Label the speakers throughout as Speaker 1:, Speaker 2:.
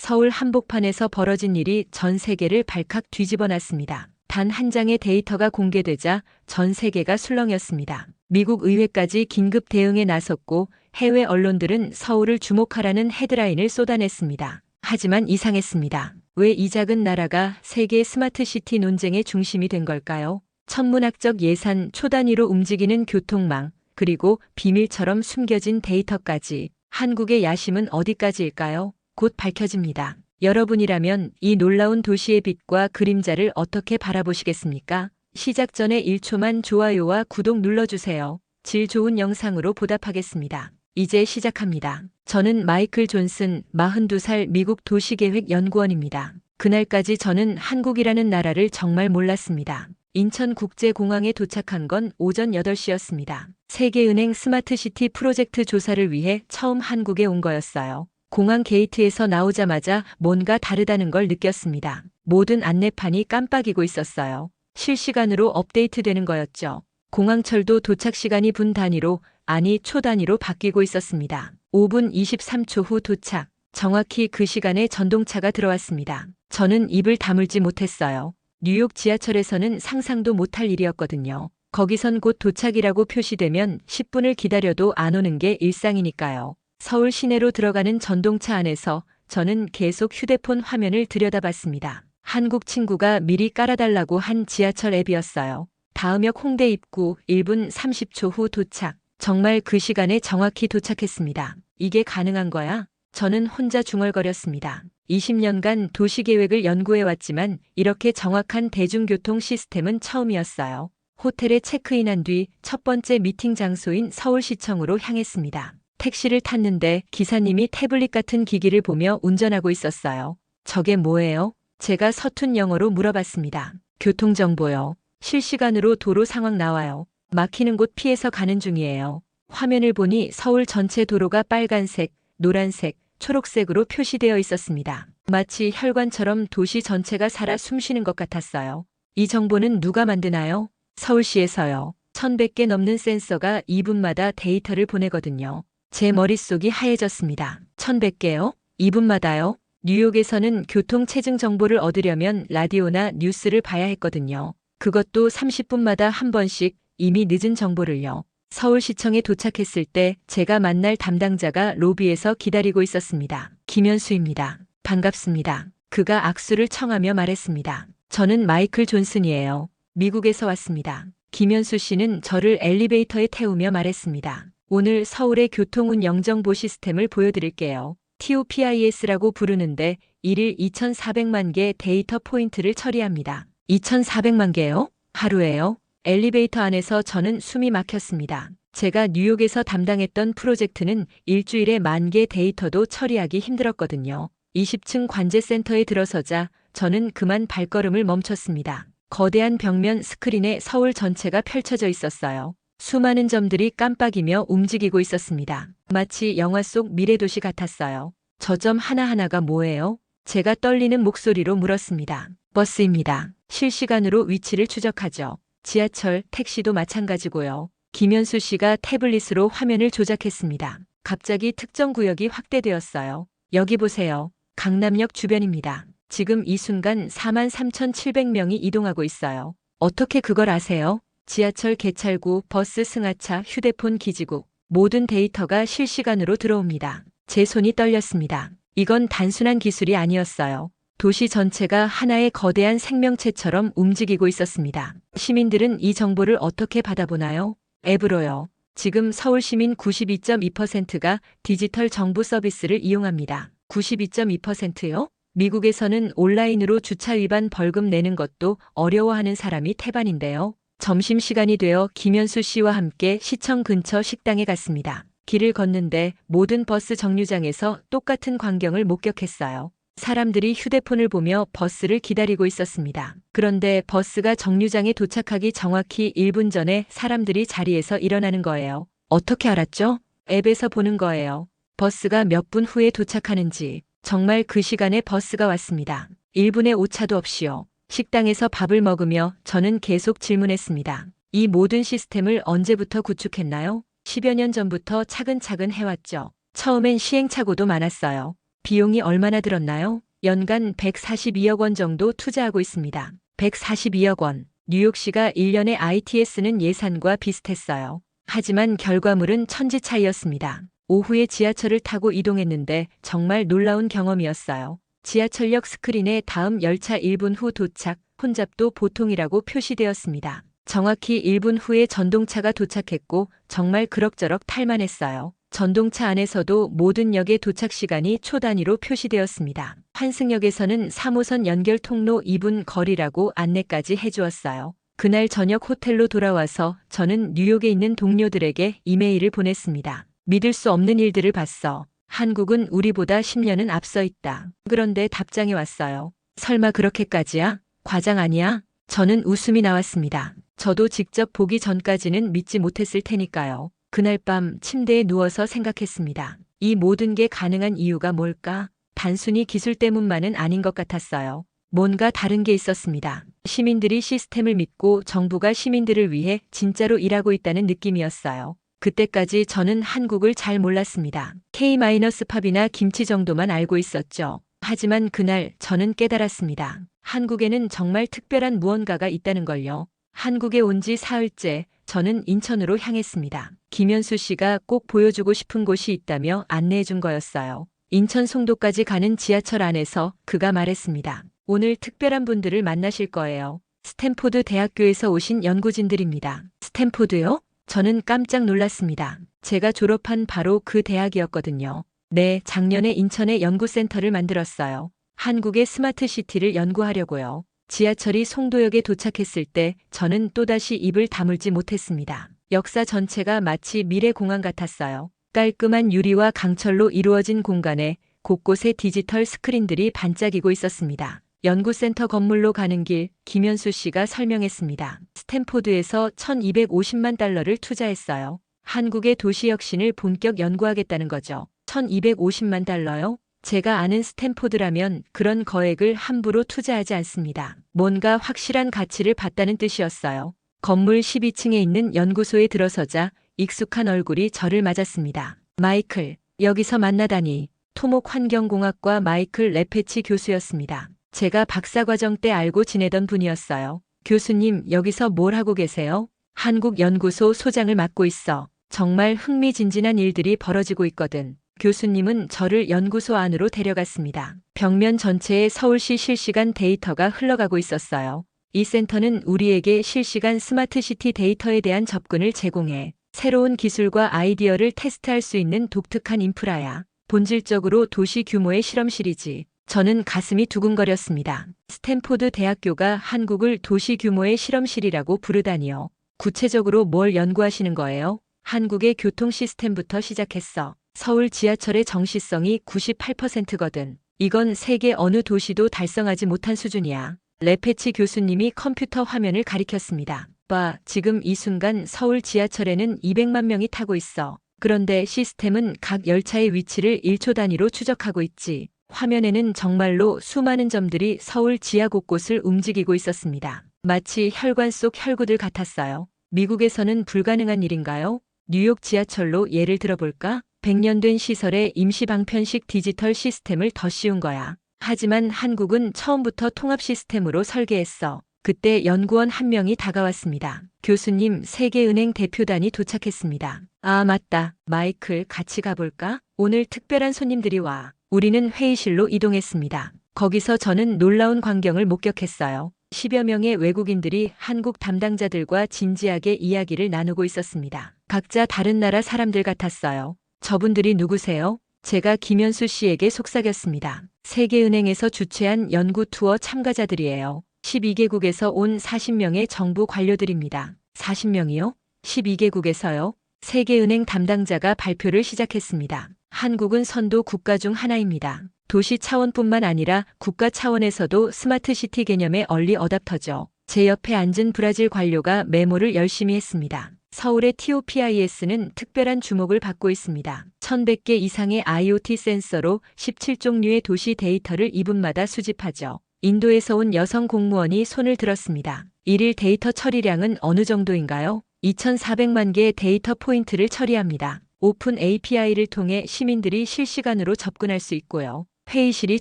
Speaker 1: 서울 한복판에서 벌어진 일이 전 세계를 발칵 뒤집어 놨습니다. 단 한 장의 데이터가 공개되자 전 세계가 술렁였습니다. 미국 의회까지 긴급 대응에 나섰고 해외 언론들은 서울을 주목하라는 헤드라인을 쏟아냈습니다. 하지만 이상했습니다. 왜 이 작은 나라가 세계 스마트시티 논쟁의 중심이 된 걸까요? 천문학적 예산, 초단위로 움직이는 교통망, 그리고 비밀처럼 숨겨진 데이터까지. 한국의 야심은 어디까지일까요? 곧 밝혀집니다. 여러분이라면 이 놀라운 도시의 빛과 그림자를 어떻게 바라보시겠습니까? 시작 전에 1초만 좋아요와 구독 눌러주세요. 질 좋은 영상으로 보답하겠습니다. 이제 시작합니다. 저는 마이클 존슨, 42살 미국 도시계획연구원입니다. 그날까지 저는 한국이라는 나라를 정말 몰랐습니다. 인천국제공항에 도착한 건 오전 8시였습니다. 세계은행 스마트시티 프로젝트 조사를 위해 처음 한국에 온 거였어요. 공항 게이트에서 나오자마자 뭔가 다르다는 걸 느꼈습니다. 모든 안내판이 깜빡이고 있었어요. 실시간으로 업데이트되는 거였죠. 공항철도 도착 시간이 분 단위로, 아니 초 단위로 바뀌고 있었습니다. 5분 23초 후 도착. 정확히 그 시간에 전동차가 들어왔습니다. 저는 입을 다물지 못했어요. 뉴욕 지하철에서는 상상도 못할 일이었거든요. 거기선 곧 도착이라고 표시되면 10분을 기다려도 안 오는 게 일상이니까요. 서울 시내로 들어가는 전동차 안에서 저는 계속 휴대폰 화면을 들여다봤습니다. 한국 친구가 미리 깔아달라고 한 지하철 앱이었어요. 다음역 홍대 입구 1분 30초 후 도착. 정말 그 시간에 정확히 도착했습니다. 이게 가능한 거야? 저는 혼자 중얼거렸습니다. 20년간 도시계획을 연구해왔지만 이렇게 정확한 대중교통 시스템은 처음이었어요. 호텔에 체크인한 뒤 첫 번째 미팅 장소인 서울시청으로 향했습니다. 택시를 탔는데 기사님이 태블릿 같은 기기를 보며 운전하고 있었어요. 저게 뭐예요? 제가 서툰 영어로 물어봤습니다. 교통정보요. 실시간으로 도로 상황 나와요. 막히는 곳 피해서 가는 중이에요. 화면을 보니 서울 전체 도로가 빨간색, 노란색, 초록색으로 표시되어 있었습니다. 마치 혈관처럼 도시 전체가 살아 숨쉬는 것 같았어요. 이 정보는 누가 만드나요? 서울시에서요. 1100개 넘는 센서가 2분마다 데이터를 보내거든요. 제 머릿속이 하얘졌습니다. 1100개요? 2분마다요? 뉴욕에서는 교통 체증 정보를 얻으려면 라디오나 뉴스를 봐야 했거든요. 그것도 30분마다 한 번씩, 이미 늦은 정보를요. 서울시청에 도착했을 때 제가 만날 담당자가 로비에서 기다리고 있었습니다. 김현수입니다. 반갑습니다. 그가 악수를 청하며 말했습니다. 저는 마이클 존슨이에요. 미국에서 왔습니다. 김현수 씨는 저를 엘리베이터에 태우며 말했습니다. 오늘 서울의 교통운 영정보 시스템을 보여드릴게요. TOPIS라고 부르는데 1일 2,400만 개 데이터 포인트를 처리합니다. 2,400만 개요? 하루에요? 엘리베이터 안에서 저는 숨이 막혔습니다. 제가 뉴욕에서 담당했던 프로젝트는 일주일에 10,000개 데이터도 처리하기 힘들었거든요. 20층 관제센터에 들어서자 저는 그만 발걸음을 멈췄습니다. 거대한 벽면 스크린에 서울 전체가 펼쳐져 있었어요. 수많은 점들이 깜빡이며 움직이고 있었습니다. 마치 영화 속 미래도시 같았어요. 저 점 하나하나가 뭐예요? 제가 떨리는 목소리로 물었습니다. 버스입니다. 실시간으로 위치를 추적하죠. 지하철, 택시도 마찬가지고요. 김현수 씨가 태블릿으로 화면을 조작했습니다. 갑자기 특정 구역이 확대되었어요. 여기 보세요. 강남역 주변입니다. 지금 이 순간 43,700명이 이동하고 있어요. 어떻게 그걸 아세요? 지하철 개찰구, 버스 승하차, 휴대폰 기지국. 모든 데이터가 실시간으로 들어옵니다. 제 손이 떨렸습니다. 이건 단순한 기술이 아니었어요. 도시 전체가 하나의 거대한 생명체처럼 움직이고 있었습니다. 시민들은 이 정보를 어떻게 받아보나요? 앱으로요. 지금 서울 시민 92.2%가 디지털 정부 서비스를 이용합니다. 92.2%요? 미국에서는 온라인으로 주차 위반 벌금 내는 것도 어려워하는 사람이 태반인데요. 점심시간이 되어 김현수 씨와 함께 시청 근처 식당에 갔습니다. 길을 걷는데 모든 버스 정류장에서 똑같은 광경을 목격했어요. 사람들이 휴대폰을 보며 버스를 기다리고 있었습니다. 그런데 버스가 정류장에 도착하기 정확히 1분 전에 사람들이 자리에서 일어나는 거예요. 어떻게 알았죠? 앱에서 보는 거예요. 버스가 몇 분 후에 도착하는지. 정말 그 시간에 버스가 왔습니다. 1분의 오차도 없이요. 식당에서 밥을 먹으며 저는 계속 질문했습니다. 이 모든 시스템을 언제부터 구축했나요? 10여 년 전부터 차근차근 해왔죠. 처음엔 시행착오도 많았어요. 비용이 얼마나 들었나요? 연간 142억 원 정도 투자하고 있습니다. 142억 원. 뉴욕시가 1년에 IT에 쓰는 예산과 비슷했어요. 하지만 결과물은 천지 차이였습니다. 오후에 지하철을 타고 이동했는데 정말 놀라운 경험이었어요. 지하철역 스크린에 다음 열차 1분 후 도착, 혼잡도 보통이라고 표시되었습니다. 정확히 1분 후에 전동차가 도착했고 정말 그럭저럭 탈만했어요. 전동차 안에서도 모든 역의 도착 시간이 초 단위로 표시되었습니다. 환승역에서는 3호선 연결 통로 2분 거리라고 안내까지 해주었어요. 그날 저녁 호텔로 돌아와서 저는 뉴욕에 있는 동료들에게 이메일을 보냈습니다. 믿을 수 없는 일들을 봤어. 한국은 우리보다 10년은 앞서 있다. 그런데 답장이 왔어요. 설마 그렇게까지야? 과장 아니야? 저는 웃음이 나왔습니다. 저도 직접 보기 전까지는 믿지 못했을 테니까요. 그날 밤 침대에 누워서 생각했습니다. 이 모든 게 가능한 이유가 뭘까? 단순히 기술 때문만은 아닌 것 같았어요. 뭔가 다른 게 있었습니다. 시민들이 시스템을 믿고 정부가 시민들을 위해 진짜로 일하고 있다는 느낌이었어요. 그때까지 저는 한국을 잘 몰랐습니다. K-팝이나 김치 정도만 알고 있었죠. 하지만 그날 저는 깨달았습니다. 한국에는 정말 특별한 무언가가 있다는 걸요. 한국에 온 지 사흘째 저는 인천으로 향했습니다. 김현수 씨가 꼭 보여주고 싶은 곳이 있다며 안내해 준 거였어요. 인천 송도까지 가는 지하철 안에서 그가 말했습니다. 오늘 특별한 분들을 만나실 거예요. 스탠포드 대학교에서 오신 연구진들입니다. 스탠포드요? 저는 깜짝 놀랐습니다. 제가 졸업한 바로 그 대학이었거든요. 네, 작년에 인천에 연구센터를 만들었어요. 한국의 스마트 시티를 연구하려고요. 지하철이 송도역에 도착했을 때 저는 또다시 입을 다물지 못했습니다. 역사 전체가 마치 미래공항 같았어요. 깔끔한 유리와 강철로 이루어진 공간에 곳곳에 디지털 스크린들이 반짝이고 있었습니다. 연구센터 건물로 가는 길, 김현수 씨가 설명했습니다. 스탠포드에서 1250만 달러를 투자했어요. 한국의 도시 혁신을 본격 연구하겠다는 거죠. 1250만 달러요? 제가 아는 스탠포드라면 그런 거액을 함부로 투자하지 않습니다. 뭔가 확실한 가치를 봤다는 뜻이었어요. 건물 12층에 있는 연구소에 들어서자 익숙한 얼굴이 저를 맞았습니다. 마이클, 여기서 만나다니. 토목환경공학과 마이클 레페치 교수였습니다. 제가 박사과정 때 알고 지내던 분이었어요. 교수님, 여기서 뭘 하고 계세요? 한국연구소 소장을 맡고 있어. 정말 흥미진진한 일들이 벌어지고 있거든. 교수님은 저를 연구소 안으로 데려갔습니다. 벽면 전체에 서울시 실시간 데이터가 흘러가고 있었어요. 이 센터는 우리에게 실시간 스마트시티 데이터에 대한 접근을 제공해 새로운 기술과 아이디어를 테스트할 수 있는 독특한 인프라야. 본질적으로 도시 규모의 실험실이지. 저는 가슴이 두근거렸습니다. 스탠포드 대학교가 한국을 도시 규모의 실험실이라고 부르다니요. 구체적으로 뭘 연구하시는 거예요? 한국의 교통 시스템부터 시작했어. 서울 지하철의 정시성이 98%거든. 이건 세계 어느 도시도 달성하지 못한 수준이야. 레페치 교수님이 컴퓨터 화면을 가리켰습니다. 봐, 지금 이 순간 서울 지하철에는 200만 명이 타고 있어. 그런데 시스템은 각 열차의 위치를 1초 단위로 추적하고 있지. 화면에는 정말로 수많은 점들이 서울 지하 곳곳을 움직이고 있었습니다. 마치 혈관 속 혈구들 같았어요. 미국에서는 불가능한 일인가요? 뉴욕 지하철로 예를 들어볼까? 100년 된 시설에 임시 방편식 디지털 시스템을 더 씌운 거야. 하지만 한국은 처음부터 통합 시스템으로 설계했어. 그때 연구원 한 명이 다가왔습니다. 교수님, 세계은행 대표단이 도착했습니다. 아, 맞다. 마이클, 같이 가볼까? 오늘 특별한 손님들이 와. 우리는 회의실로 이동했습니다. 거기서 저는 놀라운 광경을 목격했어요. 10여 명의 외국인들이 한국 담당자들과 진지하게 이야기를 나누고 있었습니다. 각자 다른 나라 사람들 같았어요. 저분들이 누구세요? 제가 김현수 씨에게 속삭였습니다. 세계은행에서 주최한 연구 투어 참가자들이에요. 12개국에서 온 40명의 정부 관료들입니다. 40명이요? 12개국에서요? 세계은행 담당자가 발표를 시작했습니다. 한국은 선도 국가 중 하나입니다. 도시 차원뿐만 아니라 국가 차원에서도 스마트시티 개념의 얼리 어답터죠. 제 옆에 앉은 브라질 관료가 메모를 열심히 했습니다. 서울의 TOPIS는 특별한 주목을 받고 있습니다. 1100개 이상의 IoT 센서로 17종류의 도시 데이터를 2분마다 수집하죠. 인도에서 온 여성 공무원이 손을 들었습니다. 일일 데이터 처리량은 어느 정도인가요? 2400만 개의 데이터 포인트를 처리합니다. 오픈 API를 통해 시민들이 실시간으로 접근할 수 있고요. 회의실이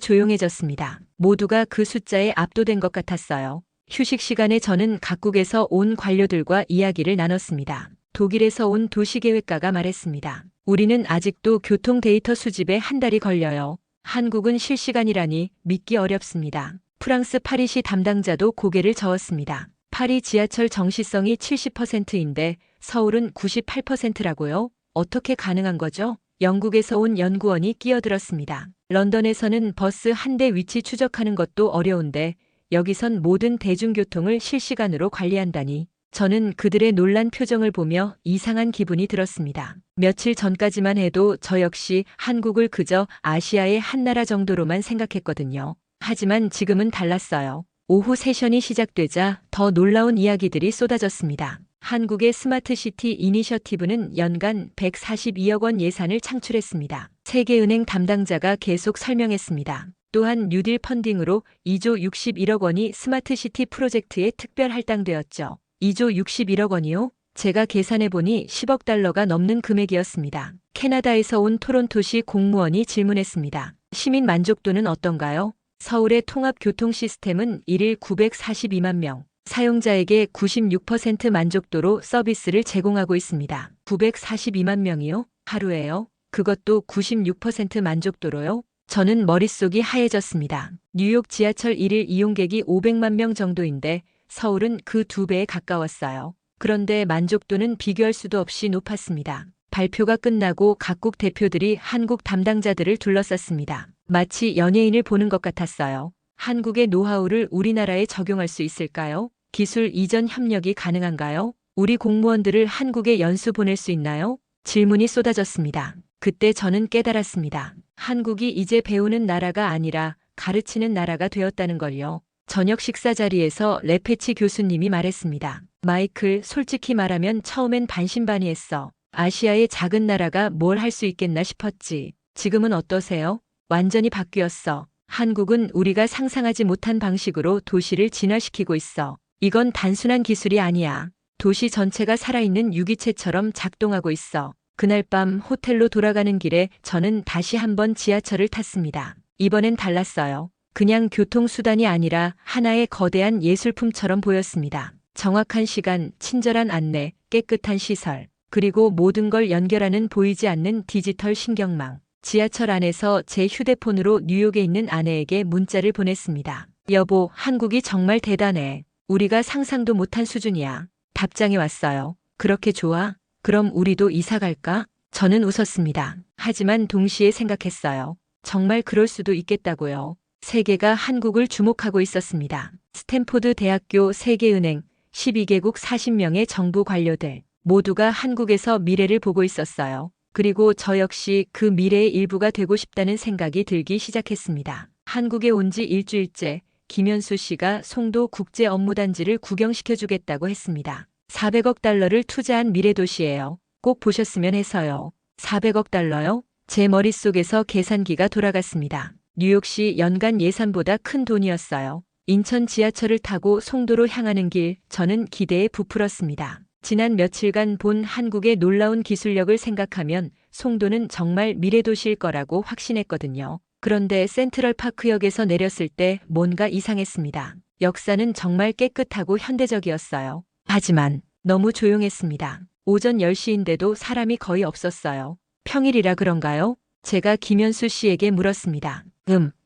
Speaker 1: 조용해졌습니다. 모두가 그 숫자에 압도된 것 같았어요. 휴식 시간에 저는 각국에서 온 관료들과 이야기를 나눴습니다. 독일에서 온 도시계획가가 말했습니다. 우리는 아직도 교통 데이터 수집에 한 달이 걸려요. 한국은 실시간이라니 믿기 어렵습니다. 프랑스 파리시 담당자도 고개를 저었습니다. 파리 지하철 정시성이 70%인데 서울은 98%라고요? 어떻게 가능한 거죠? 영국에서 온 연구원이 끼어들었습니다. 런던에서는 버스 한 대 위치 추적하는 것도 어려운데 여기선 모든 대중교통을 실시간으로 관리한다니. 저는 그들의 놀란 표정을 보며 이상한 기분이 들었습니다. 며칠 전까지만 해도 저 역시 한국을 그저 아시아의 한 나라 정도로만 생각했거든요. 하지만 지금은 달랐어요. 오후 세션이 시작되자 더 놀라운 이야기들이 쏟아졌습니다. 한국의 스마트시티 이니셔티브는 연간 142억 원 예산을 창출했습니다. 세계은행 담당자가 계속 설명했습니다. 또한 뉴딜 펀딩으로 2조 61억 원이 스마트시티 프로젝트에 특별 할당되었죠. 2조 61억 원이요? 제가 계산해보니 10억 달러가 넘는 금액이었습니다. 캐나다에서 온 토론토시 공무원이 질문했습니다. 시민 만족도는 어떤가요? 서울의 통합 교통 시스템은 1일 942만 명, 사용자에게 96% 만족도로 서비스를 제공하고 있습니다. 942만 명이요? 하루에요? 그것도 96% 만족도로요? 저는 머릿속이 하얘졌습니다. 뉴욕 지하철 1일 이용객이 500만 명 정도인데 서울은 그 2배에 가까웠어요. 그런데 만족도는 비교할 수도 없이 높았습니다. 발표가 끝나고 각국 대표들이 한국 담당자들을 둘러쌌습니다. 마치 연예인을 보는 것 같았어요. 한국의 노하우를 우리나라에 적용할 수 있을까요? 기술 이전 협력이 가능한가요? 우리 공무원들을 한국에 연수 보낼 수 있나요? 질문이 쏟아졌습니다. 그때 저는 깨달았습니다. 한국이 이제 배우는 나라가 아니라 가르치는 나라가 되었다는 걸요. 저녁 식사 자리에서 레페치 교수님이 말했습니다. 마이클, 솔직히 말하면 처음엔 반신반의했어. 아시아의 작은 나라가 뭘 할 수 있겠나 싶었지. 지금은 어떠세요? 완전히 바뀌었어. 한국은 우리가 상상하지 못한 방식으로 도시를 진화시키고 있어. 이건 단순한 기술이 아니야. 도시 전체가 살아있는 유기체처럼 작동하고 있어. 그날 밤 호텔로 돌아가는 길에 저는 다시 한번 지하철을 탔습니다. 이번엔 달랐어요. 그냥 교통수단이 아니라 하나의 거대한 예술품처럼 보였습니다. 정확한 시간, 친절한 안내, 깨끗한 시설, 그리고 모든 걸 연결하는 보이지 않는 디지털 신경망. 지하철 안에서 제 휴대폰으로 뉴욕에 있는 아내에게 문자를 보냈습니다. 여보, 한국이 정말 대단해. 우리가 상상도 못한 수준이야. 답장이 왔어요. 그렇게 좋아? 그럼 우리도 이사 갈까? 저는 웃었습니다. 하지만 동시에 생각했어요. 정말 그럴 수도 있겠다고요. 세계가 한국을 주목하고 있었습니다. 스탠포드 대학교, 세계은행, 12개국 40명의 정부 관료들 모두가 한국에서 미래를 보고 있었어요. 그리고 저 역시 그 미래의 일부가 되고 싶다는 생각이 들기 시작했습니다. 한국에 온 지 일주일째 김현수 씨가 송도 국제 업무단지를 구경시켜주겠다고 했습니다. 400억 달러를 투자한 미래도시예요. 꼭 보셨으면 해서요. 400억 달러요? 제 머릿속에서 계산기가 돌아갔습니다. 뉴욕시 연간 예산보다 큰 돈이었어요. 인천 지하철을 타고 송도로 향하는 길, 저는 기대에 부풀었습니다. 지난 며칠간 본 한국의 놀라운 기술력을 생각하면 송도는 정말 미래도시일 거라고 확신했거든요. 그런데 센트럴파크역에서 내렸을 때 뭔가 이상했습니다. 역사는 정말 깨끗하고 현대적이었어요. 하지만 너무 조용했습니다. 오전 10시인데도 사람이 거의 없었어요. 평일이라 그런가요? 제가 김현수 씨에게 물었습니다.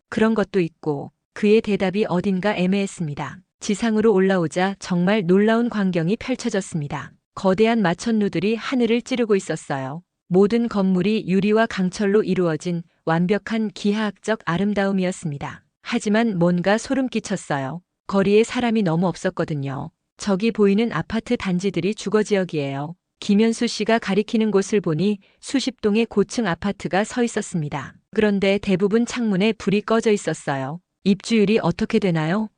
Speaker 1: 그런 것도 있고. 그의 대답이 어딘가 애매했습니다. 지상으로 올라오자 정말 놀라운 광경이 펼쳐졌습니다. 거대한 마천루들이 하늘을 찌르고 있었어요. 모든 건물이 유리와 강철로 이루어진 완벽한 기하학적 아름다움이었습니다. 하지만 뭔가 소름 끼쳤어요. 거리에 사람이 너무 없었거든요. 저기 보이는 아파트 단지들이 주거지역이에요. 김현수 씨가 가리키는 곳을 보니 수십 동의 고층 아파트가 서 있었습니다. 그런데 대부분 창문에 불이 꺼져 있었어요. 입주율이 어떻게 되나요?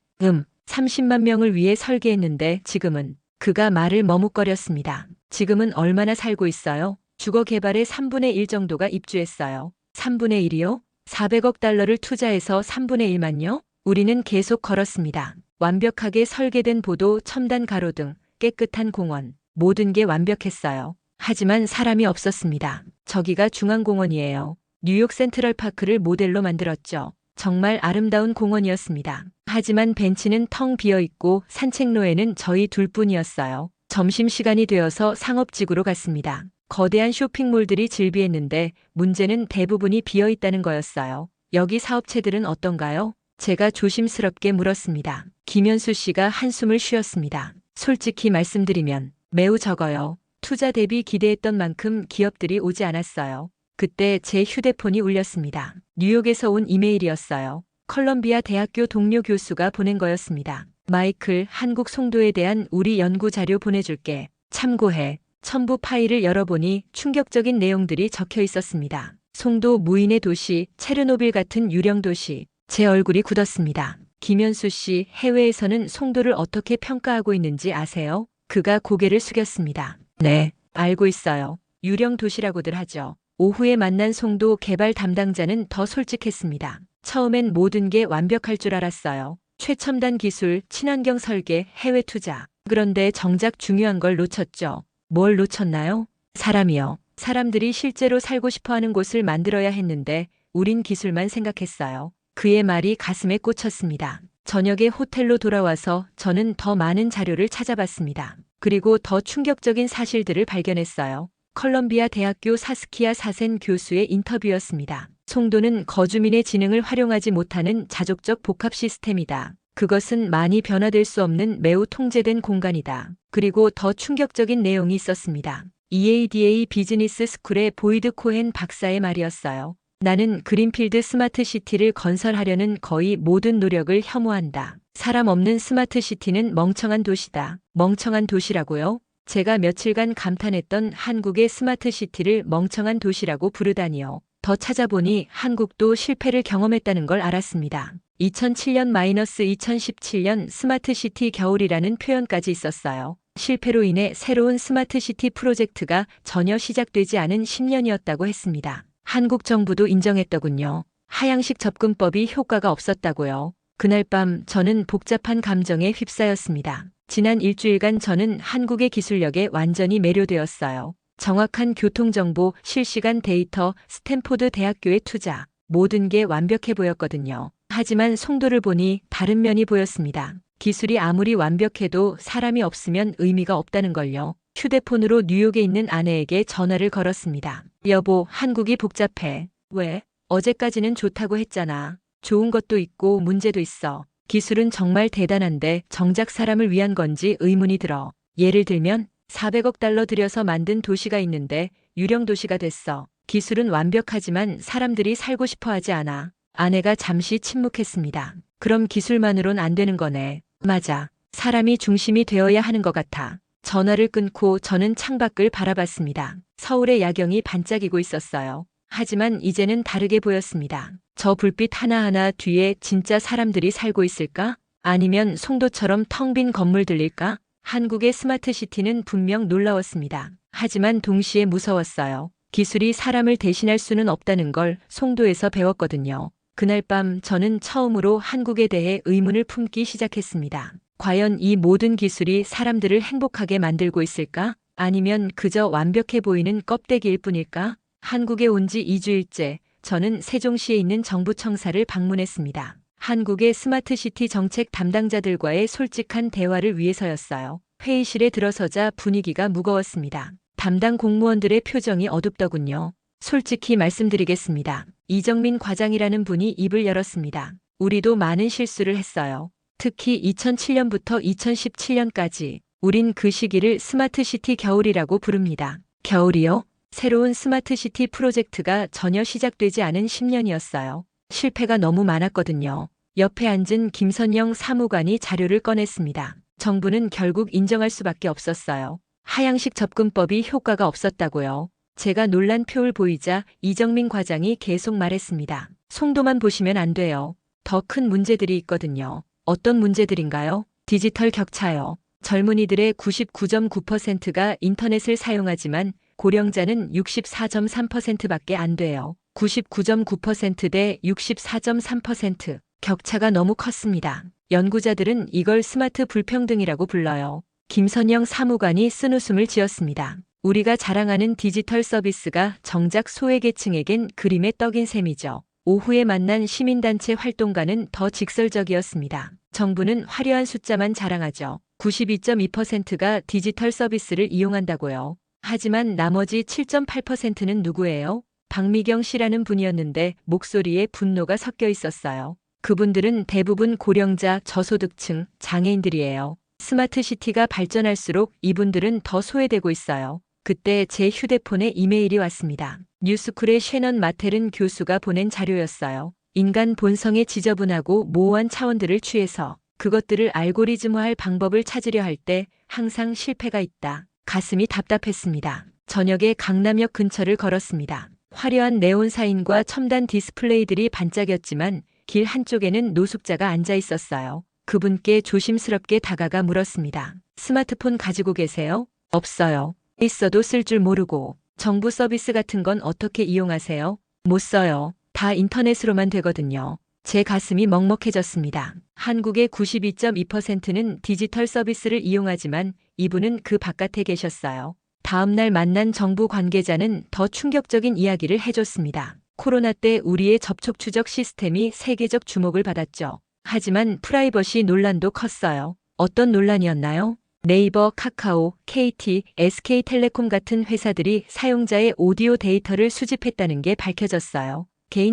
Speaker 1: 30만 명을 위해 설계했는데 지금은. 그가 말을 머뭇거렸습니다. 지금은 얼마나 살고 있어요? 주거 개발의 3분의 1 정도가 입주했어요. 3분의 1이요? 400억 달러를 투자해서 3분의 1만요? 우리는 계속 걸었습니다. 완벽하게 설계된 보도, 첨단 가로등, 깨끗한 공원. 모든 게 완벽했어요. 하지만 사람이 없었습니다. 저기가 중앙공원이에요. 뉴욕 센트럴파크를 모델로 만들었죠. 정말 아름다운 공원이었습니다. 하지만 벤치는 텅 비어 있고 산책로에는 저희 둘뿐이었어요. 점심시간이 되어서 상업지구로 갔습니다. 거대한 쇼핑몰들이 즐비했는데 문제는 대부분이 비어 있다는 거였어요. 여기 사업체들은 어떤가요? 제가 조심스럽게 물었습니다. 김현수 씨가 한숨을 쉬었습니다. 솔직히 말씀드리면 매우 적어요. 투자 대비 기대했던 만큼 기업들이 오지 않았어요. 그때 제 휴대폰이 울렸습니다. 뉴욕에서 온 이메일이었어요. 컬럼비아 대학교 동료 교수가 보낸 거였습니다. 마이클, 한국 송도에 대한 우리 연구 자료 보내줄게. 참고해. 첨부 파일을 열어보니 충격적인 내용들이 적혀 있었습니다. 송도 무인의 도시, 체르노빌 같은 유령 도시. 제 얼굴이 굳었습니다. 김현수 씨, 해외에서는 송도를 어떻게 평가하고 있는지 아세요? 그가 고개를 숙였습니다. 네, 알고 있어요. 유령 도시라고들 하죠. 오후에 만난 송도 개발 담당자는 더 솔직했습니다. 처음엔 모든 게 완벽할 줄 알았어요. 최첨단 기술, 친환경 설계, 해외 투자. 그런데 정작 중요한 걸 놓쳤죠. 뭘 놓쳤나요? 사람이요. 사람들이 실제로 살고 싶어 하는 곳을 만들어야 했는데 우린 기술만 생각했어요. 그의 말이 가슴에 꽂혔습니다. 저녁에 호텔로 돌아와서 저는 더 많은 자료를 찾아봤습니다. 그리고 더 충격적인 사실들을 발견했어요. 컬럼비아 대학교 사스키아 사센 교수의 인터뷰였습니다. 송도는 거주민의 지능을 활용하지 못하는 자족적 복합 시스템이다. 그것은 많이 변화될 수 없는 매우 통제된 공간이다. 그리고 더 충격적인 내용이 있었습니다. EADA 비즈니스 스쿨의 보이드 코헨 박사의 말이었어요. 나는 그린필드 스마트 시티를 건설하려는 거의 모든 노력을 혐오한다. 사람 없는 스마트 시티는 멍청한 도시다. 멍청한 도시라고요? 제가 며칠간 감탄했던 한국의 스마트 시티를 멍청한 도시라고 부르다니요. 더 찾아보니 한국도 실패를 경험했다는 걸 알았습니다. 2007년-2017년 스마트 시티 겨울이라는 표현까지 있었어요. 실패로 인해 새로운 스마트 시티 프로젝트가 전혀 시작되지 않은 10년이었다고 했습니다. 한국 정부도 인정했더군요. 하향식 접근법이 효과가 없었다고요. 그날 밤 저는 복잡한 감정에 휩싸였습니다. 지난 일주일간 저는 한국의 기술력에 완전히 매료되었어요. 정확한 교통정보, 실시간 데이터, 스탠포드 대학교의 투자. 모든 게 완벽해 보였거든요. 하지만 송도를 보니 다른 면이 보였습니다. 기술이 아무리 완벽해도 사람이 없으면 의미가 없다는 걸요. 휴대폰으로 뉴욕에 있는 아내에게 전화를 걸었습니다. 여보, 한국이 복잡해. 왜? 어제까지는 좋다고 했잖아. 좋은 것도 있고 문제도 있어. 기술은 정말 대단한데 정작 사람을 위한 건지 의문이 들어. 예를 들면 400억 달러 들여서 만든 도시가 있는데 유령 도시가 됐어. 기술은 완벽하지만 사람들이 살고 싶어 하지 않아. 아내가 잠시 침묵했습니다. 그럼 기술만으론 안 되는 거네. 맞아. 사람이 중심이 되어야 하는 것 같아. 전화를 끊고 저는 창밖을 바라봤습니다. 서울의 야경이 반짝이고 있었어요. 하지만 이제는 다르게 보였습니다. 저 불빛 하나하나 뒤에 진짜 사람들이 살고 있을까? 아니면 송도처럼 텅 빈 건물들일까? 한국의 스마트 시티는 분명 놀라웠습니다. 하지만 동시에 무서웠어요. 기술이 사람을 대신할 수는 없다는 걸 송도에서 배웠거든요. 그날 밤 저는 처음으로 한국에 대해 의문을 품기 시작했습니다. 과연 이 모든 기술이 사람들을 행복하게 만들고 있을까? 아니면 그저 완벽해 보이는 껍데기일 뿐일까? 한국에 온 지 2주일째 저는 세종시에 있는 정부 청사를 방문했습니다. 한국의 스마트시티 정책 담당자들과의 솔직한 대화를 위해서였어요. 회의실에 들어서자 분위기가 무거웠습니다. 담당 공무원들의 표정이 어둡더군요. 솔직히 말씀드리겠습니다. 이정민 과장이라는 분이 입을 열었습니다. 우리도 많은 실수를 했어요. 특히 2007년부터 2017년까지 우린 그 시기를 스마트시티 겨울이라고 부릅니다. 겨울이요? 새로운 스마트시티 프로젝트가 전혀 시작되지 않은 10년이었어요. 실패가 너무 많았거든요. 옆에 앉은 김선영 사무관이 자료를 꺼냈습니다. 정부는 결국 인정할 수밖에 없었어요. 하향식 접근법이 효과가 없었다고요. 제가 놀란 표를 보이자 이정민 과장이 계속 말했습니다. 송도만 보시면 안 돼요. 더 큰 문제들이 있거든요. 어떤 문제들인가요? 디지털 격차요. 젊은이들의 99.9%가 인터넷을 사용하지만 고령자는 64.3%밖에 안 돼요. 99.9% 대 64.3%. 격차가 너무 컸습니다. 연구자들은 이걸 스마트 불평등이라고 불러요. 김선영 사무관이 쓴웃음을 지었습니다. 우리가 자랑하는 디지털 서비스가 정작 소외계층에겐 그림의 떡인 셈이죠. 오후에 만난 시민단체 활동가는 더 직설적이었습니다. 정부는 화려한 숫자만 자랑하죠. 92.2%가 디지털 서비스를 이용한다고요. 하지만 나머지 7.8%는 누구예요? 박미경 씨라는 분이었는데 목소리에 분노가 섞여 있었어요. 그분들은 대부분 고령자, 저소득층, 장애인들이에요. 스마트시티가 발전할수록 이분들은 더 소외되고 있어요. 그때 제 휴대폰에 이메일이 왔습니다. 뉴스쿨의 셰넌 마텔은 교수가 보낸 자료였어요. 인간 본성에 지저분하고 모호한 차원들을 취해서 그것들을 알고리즘화할 방법을 찾으려 할 때 항상 실패가 있다. 가슴이 답답했습니다. 저녁에 강남역 근처를 걸었습니다. 화려한 네온 사인과 첨단 디스플레이들이 반짝였지만 길 한쪽에는 노숙자가 앉아 있었어요. 그분께 조심스럽게 다가가 물었습니다. 스마트폰 가지고 계세요? 없어요. 있어도 쓸 줄 모르고. 정부 서비스 같은 건 어떻게 이용하세요? 못 써요. 다 인터넷으로만 되거든요. 제 가슴이 먹먹해졌습니다. 한국의 92.2%는 디지털 서비스를 이용하지만 이분은 그 바깥에 계셨어요. 다음 날 만난 정부 관계자는 더 충격적인 이야기를 해줬습니다. 코로나 때 우리의 접촉 추적 시스템이 세계적 주목을 받았죠. 하지만 프라이버시 논란도 컸어요. 어떤 논란이었나요? 네이버, 카카오, KT, SK텔레콤 같은 회사들이 사용자의 오디오 데이터를 수집했다는 게 밝혀졌어요.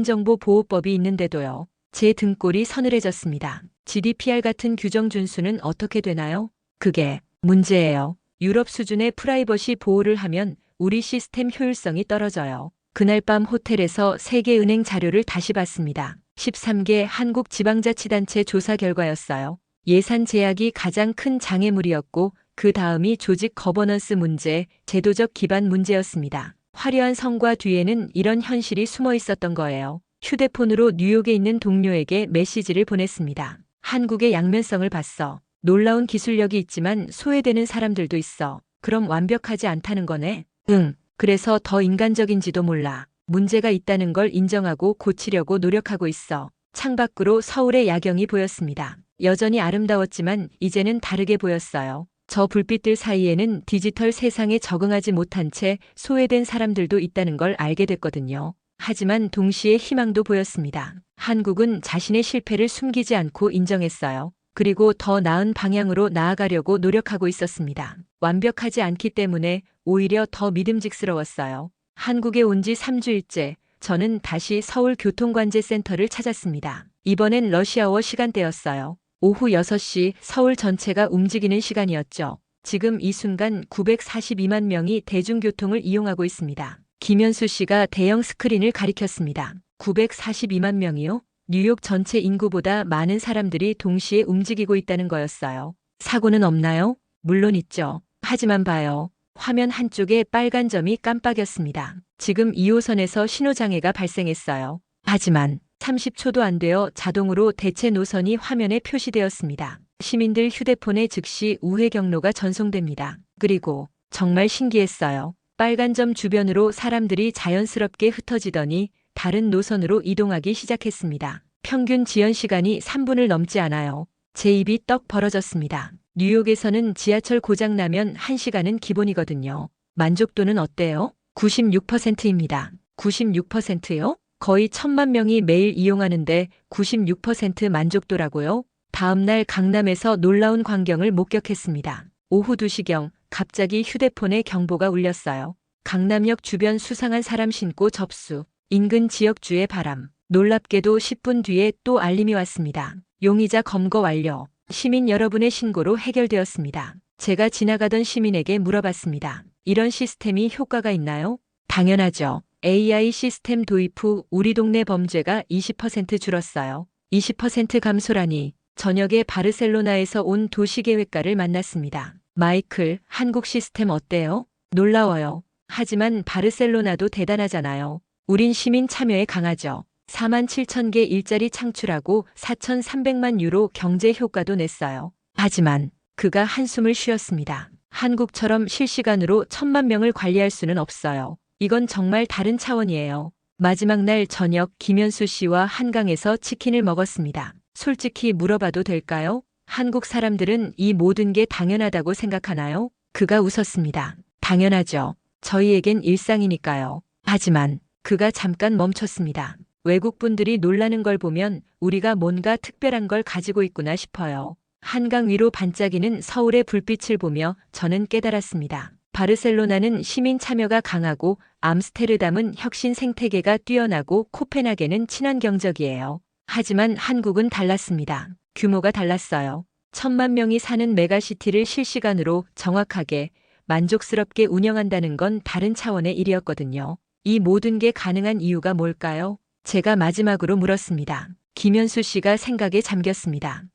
Speaker 1: 개인정보보호법이 있는데도요. 제 등골이 서늘해졌습니다. GDPR 같은 규정 준수는 어떻게 되나요? 그게 문제예요. 유럽 수준의 프라이버시 보호를 하면 우리 시스템 효율성이 떨어져요. 그날 밤 호텔에서 세계은행 자료를 다시 봤습니다. 13개 한국 지방자치단체 조사 결과였어요. 예산 제약이 가장 큰 장애물이었고 그 다음이 조직 거버넌스 문제, 제도적 기반 문제였습니다. 화려한 성과 뒤에는 이런 현실이 숨어 있었던 거예요. 휴대폰으로 뉴욕에 있는 동료에게 메시지를 보냈습니다. 한국의 양면성을 봤어. 놀라운 기술력이 있지만 소외되는 사람들도 있어. 그럼 완벽하지 않다는 거네? 응. 그래서 더 인간적인지도 몰라. 문제가 있다는 걸 인정하고 고치려고 노력하고 있어. 창밖으로 서울의 야경이 보였습니다. 여전히 아름다웠지만 이제는 다르게 보였어요. 저 불빛들 사이에는 디지털 세상에 적응하지 못한 채 소외된 사람들도 있다는 걸 알게 됐거든요. 하지만 동시에 희망도 보였습니다. 한국은 자신의 실패를 숨기지 않고 인정했어요. 그리고 더 나은 방향으로 나아가려고 노력하고 있었습니다. 완벽하지 않기 때문에 오히려 더 믿음직스러웠어요. 한국에 온 지 3주일째 저는 다시 서울교통관제센터를 찾았습니다. 이번엔 러시아워 시간대였어요. 오후 6시 서울 전체가 움직이는 시간이었죠. 지금 이 순간 942만 명이 대중교통을 이용하고 있습니다. 김현수 씨가 대형 스크린을 가리켰습니다. 942만 명이요? 뉴욕 전체 인구보다 많은 사람들이 동시에 움직이고 있다는 거였어요. 사고는 없나요? 물론 있죠. 하지만 봐요. 화면 한쪽에 빨간 점이 깜빡였습니다. 지금 2호선에서 신호장애가 발생했어요. 하지만 30초도 안 되어 자동으로 대체 노선이 화면에 표시되었습니다. 시민들 휴대폰에 즉시 우회 경로가 전송됩니다. 그리고 정말 신기했어요. 빨간 점 주변으로 사람들이 자연스럽게 흩어지더니 다른 노선으로 이동하기 시작했습니다. 평균 지연 시간이 3분을 넘지 않아요. 제 입이 떡 벌어졌습니다. 뉴욕에서는 지하철 고장나면 1시간은 기본이거든요. 만족도는 어때요? 96%입니다. 96%요? 거의 1,000만 명이 매일 이용하는데 96% 만족도라고요? 다음 날 강남에서 놀라운 광경을 목격했습니다. 오후 2시경 갑자기 휴대폰에 경보가 울렸어요. 강남역 주변 수상한 사람 신고 접수. 인근 지역주의 바람. 놀랍게도 10분 뒤에 또 알림이 왔습니다. 용의자 검거 완료. 시민 여러분의 신고로 해결되었습니다. 제가 지나가던 시민에게 물어봤습니다. 이런 시스템이 효과가 있나요? 당연하죠. AI 시스템 도입 후 우리 동네 범죄가 20% 줄었어요. 20% 감소라니. 저녁에 바르셀로나에서 온 도시계획가를 만났습니다. 마이클, 한국 시스템 어때요? 놀라워요. 하지만 바르셀로나도 대단하잖아요. 우린 시민 참여에 강하죠. 4만 7천 개 일자리 창출하고 4,300만 유로 경제 효과도 냈어요. 하지만 그가 한숨을 쉬었습니다. 한국처럼 실시간으로 1,000만 명을 관리할 수는 없어요. 이건 정말 다른 차원이에요. 마지막 날 저녁 김현수 씨와 한강에서 치킨을 먹었습니다. 솔직히 물어봐도 될까요? 한국 사람들은 이 모든 게 당연하다고 생각하나요? 그가 웃었습니다. 당연하죠. 저희에겐 일상이니까요. 하지만 그가 잠깐 멈췄습니다. 외국 분들이 놀라는 걸 보면 우리가 뭔가 특별한 걸 가지고 있구나 싶어요. 한강 위로 반짝이는 서울의 불빛을 보며 저는 깨달았습니다. 바르셀로나는 시민 참여가 강하고 암스테르담은 혁신 생태계가 뛰어나고 코펜하겐은 친환경적이에요. 하지만 한국은 달랐습니다. 규모가 달랐어요. 1,000만 명이 사는 메가시티를 실시간으로 정확하게 만족스럽게 운영한다는 건 다른 차원의 일이었거든요. 이 모든 게 가능한 이유가 뭘까요? 제가 마지막으로 물었습니다. 김현수 씨가 생각에 잠겼습니다.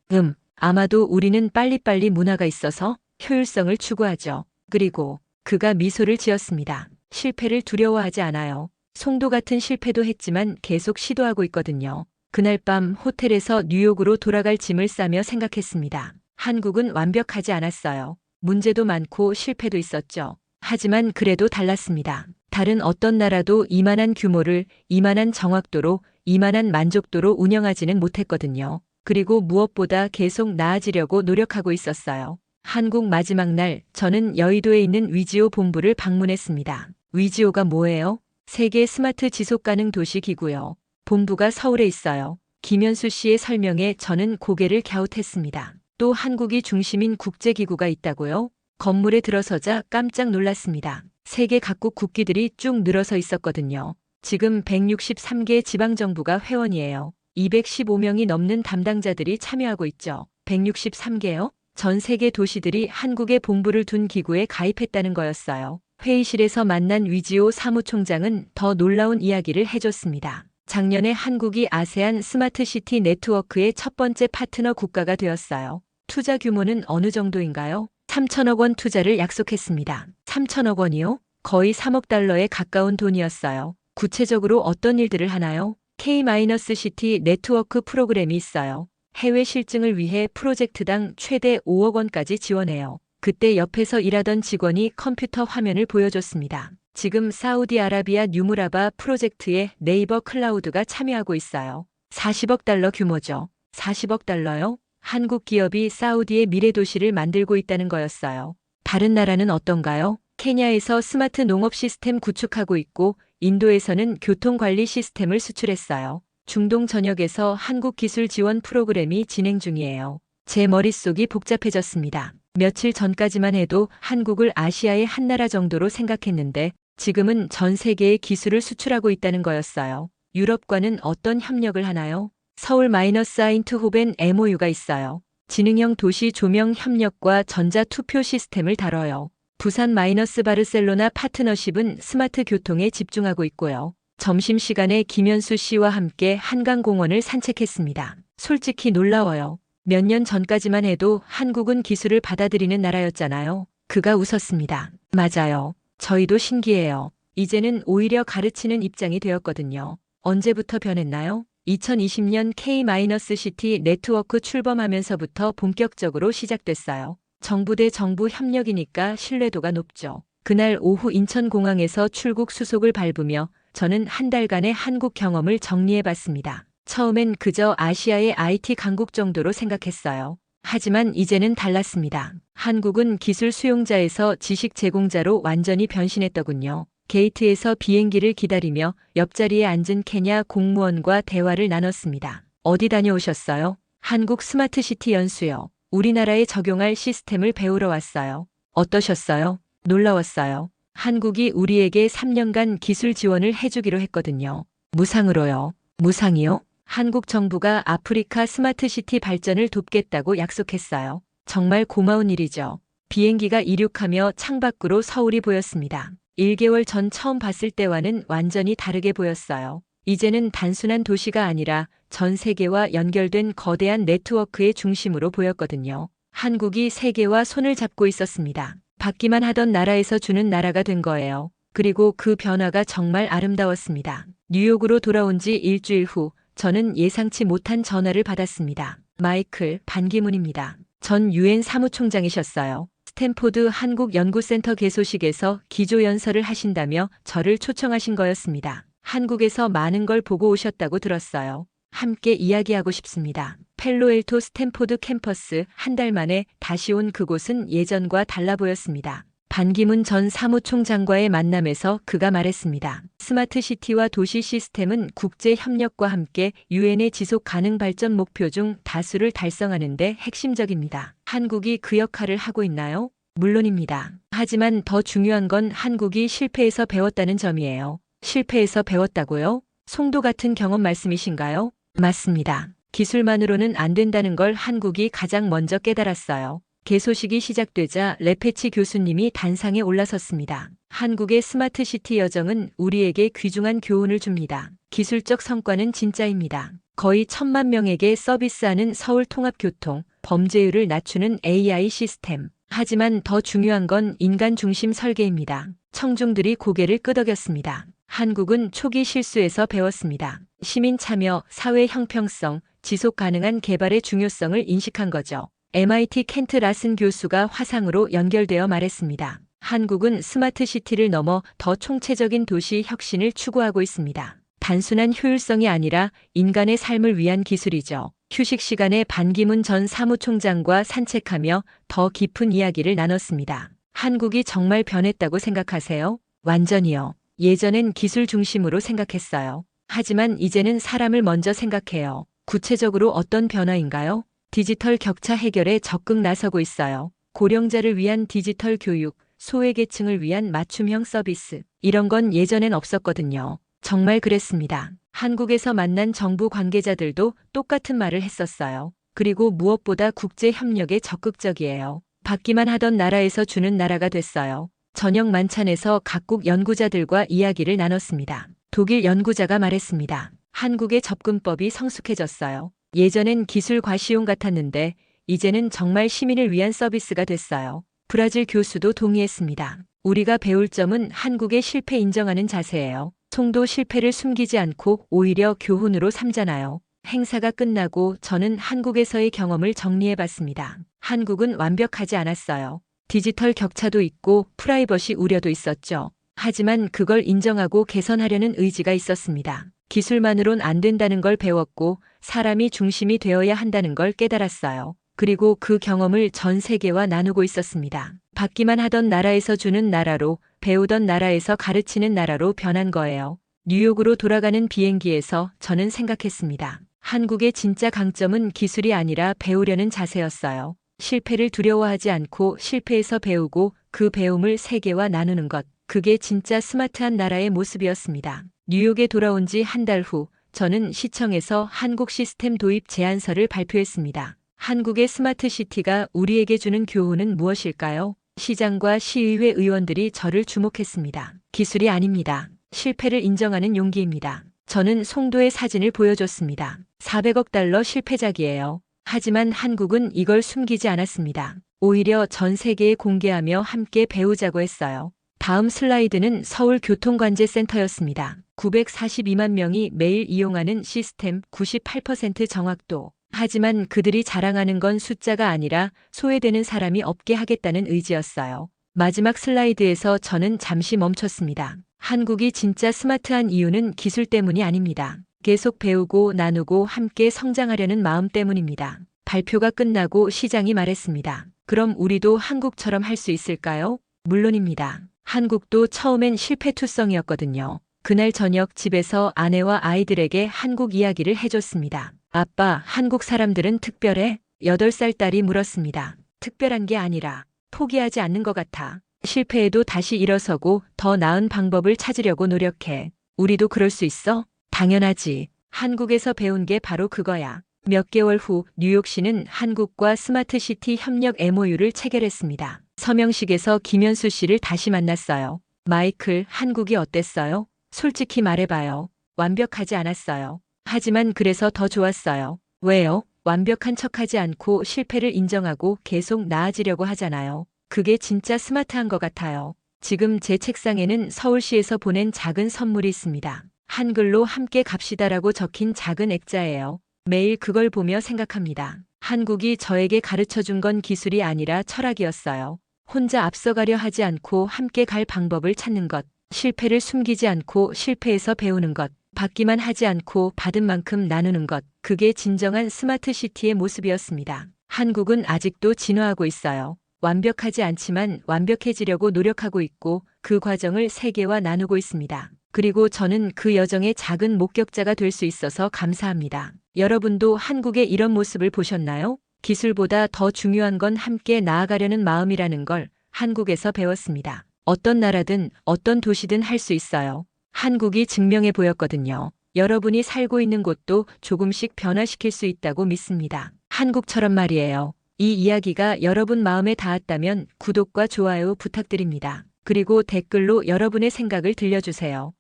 Speaker 1: 아마도 우리는 빨리빨리 문화가 있어서 효율성을 추구하죠. 그리고 그가 미소를 지었습니다. 실패를 두려워하지 않아요. 송도 같은 실패도 했지만 계속 시도하고 있거든요. 그날 밤 호텔에서 뉴욕으로 돌아갈 짐을 싸며 생각했습니다. 한국은 완벽하지 않았어요. 문제도 많고 실패도 있었죠. 하지만 그래도 달랐습니다. 다른 어떤 나라도 이만한 규모를, 이만한 정확도로, 이만한 만족도로 운영하지는 못했거든요. 그리고 무엇보다 계속 나아지려고 노력하고 있었어요. 한국 마지막 날 저는 여의도에 있는 위지오 본부를 방문했습니다. 위지오가 뭐예요? 세계 스마트 지속가능 도시 기구요. 본부가 서울에 있어요. 김현수 씨의 설명에 저는 고개를 갸웃했습니다. 또 한국이 중심인 국제기구가 있다고요? 건물에 들어서자 깜짝 놀랐습니다. 세계 각국 국기들이 쭉 늘어서 있었거든요. 지금 163개 지방정부가 회원이에요. 215명이 넘는 담당자들이 참여하고 있죠. 163개요? 전 세계 도시들이 한국에 본부를 둔 기구에 가입했다는 거였어요. 회의실에서 만난 위지오 사무총장은 더 놀라운 이야기를 해줬습니다. 작년에 한국이 아세안 스마트시티 네트워크의 첫 번째 파트너 국가가 되었어요. 투자 규모는 어느 정도인가요? 3천억 원 투자를 약속했습니다. 3천억 원이요? 거의 3억 달러에 가까운 돈이었어요. 구체적으로 어떤 일들을 하나요? K-시티 네트워크 프로그램이 있어요. 해외 실증을 위해 프로젝트당 최대 5억 원까지 지원해요. 그때 옆에서 일하던 직원이 컴퓨터 화면을 보여줬습니다. 지금 사우디아라비아 뉴무라바 프로젝트에 네이버 클라우드가 참여하고 있어요. 40억 달러 규모죠. 40억 달러요? 한국 기업이 사우디의 미래 도시를 만들고 있다는 거였어요. 다른 나라는 어떤가요? 케냐에서 스마트 농업 시스템 구축하고 있고 인도에서는 교통관리 시스템을 수출했어요. 중동 전역에서 한국 기술 지원 프로그램이 진행 중이에요. 제 머릿속이 복잡해졌습니다. 며칠 전까지만 해도 한국을 아시아의 한 나라 정도로 생각했는데 지금은 전 세계에 기술을 수출하고 있다는 거였어요. 유럽과는 어떤 협력을 하나요? 서울-아인트호벤 MOU가 있어요. 지능형 도시 조명 협력과 전자 투표 시스템을 다뤄요. 부산-바르셀로나 파트너십은 스마트 교통에 집중하고 있고요. 점심시간에 김현수 씨와 함께 한강공원을 산책했습니다. 솔직히 놀라워요. 몇 년 전까지만 해도 한국은 기술을 받아들이는 나라였잖아요. 그가 웃었습니다. 맞아요. 저희도 신기해요. 이제는 오히려 가르치는 입장이 되었거든요. 언제부터 변했나요? 2020년 K-시티 네트워크 출범하면서부터 본격적으로 시작됐어요. 정부 대 정부 협력이니까 신뢰도가 높죠. 그날 오후 인천공항에서 출국 수속을 밟으며 저는 한 달간의 한국 경험을 정리해봤습니다. 처음엔 그저 아시아의 IT 강국 정도로 생각했어요. 하지만 이제는 달랐습니다. 한국은 기술 수용자에서 지식 제공자로 완전히 변신했더군요. 게이트에서 비행기를 기다리며 옆자리에 앉은 케냐 공무원과 대화를 나눴습니다. 어디 다녀오셨어요? 한국 스마트시티 연수요. 우리나라에 적용할 시스템을 배우러 왔어요. 어떠셨어요? 놀라웠어요. 한국이 우리에게 3년간 기술 지원을 해주기로 했거든요. 무상으로요. 무상이요? 한국 정부가 아프리카 스마트시티 발전을 돕겠다고 약속했어요. 정말 고마운 일이죠. 비행기가 이륙하며 창밖으로 서울이 보였습니다. 1개월 전 처음 봤을 때와는 완전히 다르게 보였어요. 이제는 단순한 도시가 아니라 전 세계와 연결된 거대한 네트워크의 중심으로 보였거든요. 한국이 세계와 손을 잡고 있었습니다. 받기만 하던 나라에서 주는 나라가 된 거예요. 그리고 그 변화가 정말 아름다웠습니다. 뉴욕으로 돌아온 지 일주일 후 저는 예상치 못한 전화를 받았습니다. 마이클 반기문입니다. 전 유엔 사무총장이셨어요. 스탠포드 한국연구센터 개소식에서 기조연설을 하신다며 저를 초청하신 거였습니다. 한국에서 많은 걸 보고 오셨다고 들었어요. 함께 이야기하고 싶습니다. 펠로엘토 스탠포드 캠퍼스 한 달 만에 다시 온 그곳은 예전과 달라 보였습니다. 반기문 전 사무총장과의 만남에서 그가 말했습니다. 스마트시티와 도시 시스템은 국제 협력과 함께 유엔의 지속 가능 발전 목표 중 다수를 달성하는 데 핵심적입니다. 한국이 그 역할을 하고 있나요? 물론입니다. 하지만 더 중요한 건 한국이 실패에서 배웠다는 점이에요. 실패에서 배웠다고요? 송도 같은 경험 말씀이신가요? 맞습니다. 기술만으로는 안 된다는 걸 한국이 가장 먼저 깨달았어요. 개소식이 시작되자 레페치 교수님이 단상에 올라섰습니다. 한국의 스마트시티 여정은 우리에게 귀중한 교훈을 줍니다. 기술적 성과는 진짜입니다. 거의 1,000만 명에게 서비스하는 서울 통합교통, 범죄율을 낮추는 AI 시스템. 하지만 더 중요한 건 인간 중심 설계입니다. 청중들이 고개를 끄덕였습니다. 한국은 초기 실수에서 배웠습니다. 시민 참여, 사회 형평성, 지속 가능한 개발의 중요성을 인식한 거죠. MIT 켄트 라슨 교수가 화상으로 연결되어 말했습니다. 한국은 스마트시티를 넘어 더 총체적인 도시 혁신을 추구하고 있습니다. 단순한 효율성이 아니라 인간의 삶을 위한 기술이죠. 휴식 시간에 반기문 전 사무총장과 산책하며 더 깊은 이야기를 나눴습니다. 한국이 정말 변했다고 생각하세요? 완전히요. 예전엔 기술 중심으로 생각했어요. 하지만 이제는 사람을 먼저 생각해요. 구체적으로 어떤 변화인가요? 디지털 격차 해결에 적극 나서고 있어요. 고령자를 위한 디지털 교육, 소외계층을 위한 맞춤형 서비스. 이런 건 예전엔 없었거든요. 정말 그랬습니다. 한국에서 만난 정부 관계자들도 똑같은 말을 했었어요. 그리고 무엇보다 국제 협력에 적극적이에요. 받기만 하던 나라에서 주는 나라가 됐어요. 저녁 만찬에서 각국 연구자들과 이야기를 나눴습니다. 독일 연구자가 말했습니다. 한국의 접근법이 성숙해졌어요. 예전엔 기술 과시용 같았는데 이제는 정말 시민을 위한 서비스가 됐어요. 브라질 교수도 동의했습니다. 우리가 배울 점은 한국의 실패 인정하는 자세예요. 송도 실패를 숨기지 않고 오히려 교훈으로 삼잖아요. 행사가 끝나고 저는 한국에서의 경험을 정리해봤습니다. 한국은 완벽하지 않았어요. 디지털 격차도 있고 프라이버시 우려도 있었죠. 하지만 그걸 인정하고 개선하려는 의지가 있었습니다. 기술만으론 안 된다는 걸 배웠고 사람이 중심이 되어야 한다는 걸 깨달았어요. 그리고 그 경험을 전 세계와 나누고 있었습니다. 받기만 하던 나라에서 주는 나라로, 배우던 나라에서 가르치는 나라로 변한 거예요. 뉴욕으로 돌아가는 비행기에서 저는 생각했습니다. 한국의 진짜 강점은 기술이 아니라 배우려는 자세였어요. 실패를 두려워하지 않고 실패에서 배우고 그 배움을 세계와 나누는 것. 그게 진짜 스마트한 나라의 모습이었습니다. 뉴욕에 돌아온 지 한 달 후, 저는 시청에서 한국 시스템 도입 제안서를 발표했습니다. 한국의 스마트시티가 우리에게 주는 교훈은 무엇일까요? 시장과 시의회 의원들이 저를 주목했습니다. 기술이 아닙니다. 실패를 인정하는 용기입니다. 저는 송도의 사진을 보여줬습니다. 400억 달러 실패작이에요. 하지만 한국은 이걸 숨기지 않았습니다. 오히려 전 세계에 공개하며 함께 배우자고 했어요. 다음 슬라이드는 서울교통관제센터였습니다. 942만 명이 매일 이용하는 시스템 98% 정확도. 하지만 그들이 자랑하는 건 숫자가 아니라 소외되는 사람이 없게 하겠다는 의지였어요. 마지막 슬라이드에서 저는 잠시 멈췄습니다. 한국이 진짜 스마트한 이유는 기술 때문이 아닙니다. 계속 배우고 나누고 함께 성장하려는 마음 때문입니다. 발표가 끝나고 시장이 말했습니다. 그럼 우리도 한국처럼 할 수 있을까요? 물론입니다. 한국도 처음엔 실패투성이었거든요. 그날 저녁 집에서 아내와 아이들에게 한국 이야기를 해줬습니다. 아빠, 한국 사람들은 특별해? 8살 딸이 물었습니다. 특별한 게 아니라 포기하지 않는 것 같아. 실패해도 다시 일어서고 더 나은 방법을 찾으려고 노력해. 우리도 그럴 수 있어? 당연하지. 한국에서 배운 게 바로 그거야. 몇 개월 후 뉴욕시는 한국과 스마트시티 협력 MOU를 체결했습니다. 서명식에서 김현수 씨를 다시 만났어요. 마이클, 한국이 어땠어요? 솔직히 말해봐요. 완벽하지 않았어요. 하지만 그래서 더 좋았어요. 왜요? 완벽한 척하지 않고 실패를 인정하고 계속 나아지려고 하잖아요. 그게 진짜 스마트한 것 같아요. 지금 제 책상에는 서울시에서 보낸 작은 선물이 있습니다. 한글로 함께 갑시다라고 적힌 작은 액자예요. 매일 그걸 보며 생각합니다. 한국이 저에게 가르쳐준 건 기술이 아니라 철학이었어요. 혼자 앞서가려 하지 않고 함께 갈 방법을 찾는 것, 실패를 숨기지 않고 실패에서 배우는 것, 받기만 하지 않고 받은 만큼 나누는 것, 그게 진정한 스마트 시티의 모습이었습니다. 한국은 아직도 진화하고 있어요. 완벽하지 않지만 완벽해지려고 노력하고 있고 그 과정을 세계와 나누고 있습니다. 그리고 저는 그 여정의 작은 목격자가 될 수 있어서 감사합니다. 여러분도 한국의 이런 모습을 보셨나요? 기술보다 더 중요한 건 함께 나아가려는 마음이라는 걸 한국에서 배웠습니다. 어떤 나라든 어떤 도시든 할 수 있어요. 한국이 증명해 보였거든요. 여러분이 살고 있는 곳도 조금씩 변화시킬 수 있다고 믿습니다. 한국처럼 말이에요. 이 이야기가 여러분 마음에 닿았다면 구독과 좋아요 부탁드립니다. 그리고 댓글로 여러분의 생각을 들려주세요.